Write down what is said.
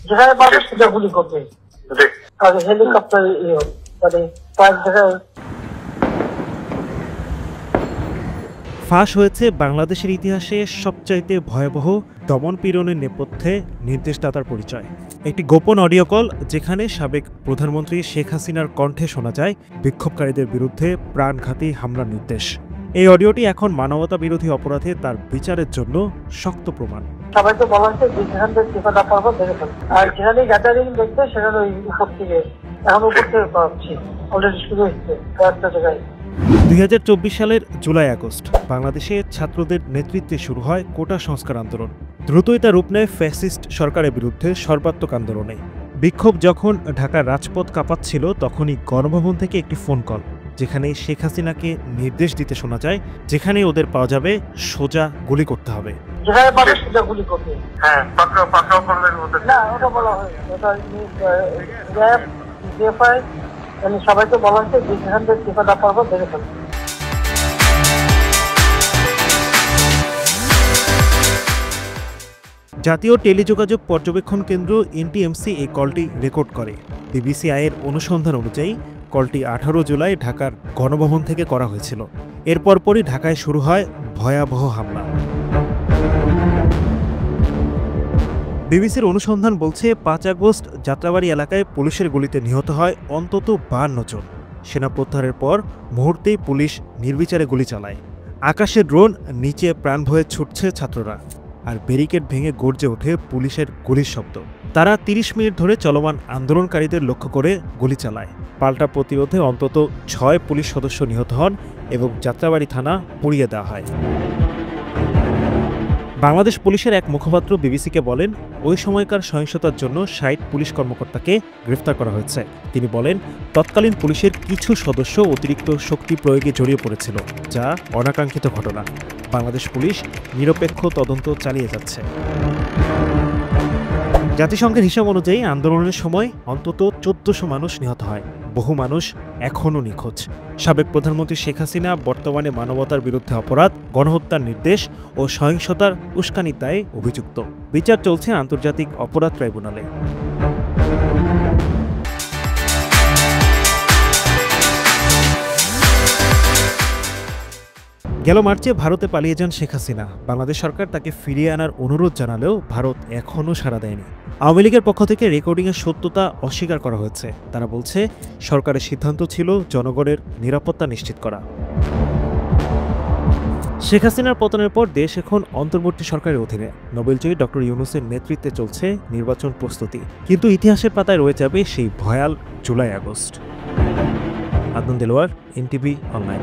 যেখানে পাবে সেটা গুলি করবে, আর হেলিকপ্টার মানে কয়েক জায়গায় ফাঁস হয়েছে বাংলাদেশের ইতিহাসে সবচাইতে ভয়াবহ দমন-পীড়নের নেপথ্যে নির্দেশদাতার পরিচয়। একটি গোপন অডিও কল যেখানে সাবেক প্রধানমন্ত্রী শেখ হাসিনার কণ্ঠে শোনা যায় বিক্ষোভকারীদের বিরুদ্ধে প্রাণঘাতী হামলার নির্দেশ। এই অডিওটি এখন মানবতা বিরোধী অপরাধে তার বিচারের জন্য শক্ত প্রমাণ। সবাইকে বলা হচ্ছে যে যেখান থেকে টিকাটা পারবো দেখে ফেলবে, আর যেখানে গ্যাদারিং দেখবে সেখানে ওই উপর থেকে এখন উপর থেকে পাচ্ছি অলরেডি শুরু হচ্ছে কয়েকটা জায়গায়। 2024 সালের জুলাই আগস্ট বাংলাদেশে ছাত্রদের নেতৃত্বে শুরু হয় কোটা সংস্কার আন্দোলন। দ্রুতই তা রূপ নেয় ফ্যাসিস্ট সরকারের বিরুদ্ধে সর্বাত্মক আন্দোলনে। বিক্ষোভ যখন ঢাকার রাজপথ কাঁপাচ্ছিল তখনই গণভবন থেকে একটি ফোন কল, যেখানে শেখ হাসিনাকে নির্দেশ দিতে শোনা যায় যেখানে ওদের পাওয়া যাবে সোজা গুলি করতে হবে। যেখানে পাবে সেটা গুলি করবে। হ্যাঁ, পাকড়াও করলে না, ওটা বলা হয় ওটা র্যাব জিএফআই মানে সবাইকে বলা হচ্ছে যে যেখান থেকে টিকাটা পারবো দেখে ফেলবে। জাতীয় টেলিযোগাযোগ পর্যবেক্ষণ কেন্দ্র এনটিএমসি এই কলটি রেকর্ড করে। বিবিসিআইয়ের অনুসন্ধান অনুযায়ী কলটি 18 জুলাই ঢাকার গণভবন থেকে করা হয়েছিল। এর পরপরই ঢাকায় শুরু হয় ভয়াবহ হামলা। বিবিসির অনুসন্ধান বলছে 5 আগস্ট যাত্রাবাড়ি এলাকায় পুলিশের গুলিতে নিহত হয় অন্তত 52 জন। সেনা প্রত্যাহারের পর মুহূর্তেই পুলিশ নির্বিচারে গুলি চালায়। আকাশে ড্রোন, নিচে প্রাণভয়ে ছুটছে ছাত্ররা, আর ব্যারিকেড ভেঙে গর্জে ওঠে পুলিশের গুলির শব্দ। তারা 30 মিনিট ধরে চলমান আন্দোলনকারীদের লক্ষ্য করে গুলি চালায়। পাল্টা প্রতিরোধে অন্তত 6 পুলিশ সদস্য নিহত হন এবং যাত্রাবাড়ি থানা পুড়িয়ে দেওয়া হয়। বাংলাদেশ পুলিশের এক মুখপাত্র বিবিসিকে বলেন, ওই সময়কার সহিংসতার জন্য 60 পুলিশ কর্মকর্তাকে গ্রেফতার করা হয়েছে। তিনি বলেন, তৎকালীন পুলিশের কিছু সদস্য অতিরিক্ত শক্তি প্রয়োগে জড়িয়ে পড়েছিল, যা অনাকাঙ্ক্ষিত ঘটনা। বাংলাদেশ পুলিশ নিরপেক্ষ তদন্ত চালিয়ে যাচ্ছে। জাতিসংঘের হিসাব অনুযায়ী আন্দোলনের সময় অন্তত 1400 মানুষ নিহত হয়। বহু মানুষ এখনও নিখোঁজ। সাবেক প্রধানমন্ত্রী শেখ হাসিনা বর্তমানে মানবতার বিরুদ্ধে অপরাধ, গণহত্যার নির্দেশ ও সহিংসতার উস্কানির দায়ে অভিযুক্ত। বিচার চলছে আন্তর্জাতিক অপরাধ ট্রাইব্যুনালে। গেল মার্চে ভারতে পালিয়ে যান শেখ হাসিনা। বাংলাদেশ সরকার তাকে ফিরিয়ে আনার অনুরোধ জানালেও ভারত এখনও সাড়া দেয়নি। আওয়ামী লীগের পক্ষ থেকে রেকর্ডিংয়ের সত্যতা অস্বীকার করা হয়েছে। তারা বলছে, সরকারের সিদ্ধান্ত ছিল জনগণের নিরাপত্তা নিশ্চিত করা। শেখ হাসিনার পতনের পর দেশ এখন অন্তর্বর্তী সরকারের অধীনে। নোবেলজয়ী ডক্টর ইউনূসের নেতৃত্বে চলছে নির্বাচন প্রস্তুতি, কিন্তু ইতিহাসের পাতায় রয়ে যাবে সেই ভয়াল July August. Adnan Delwar, NTV online.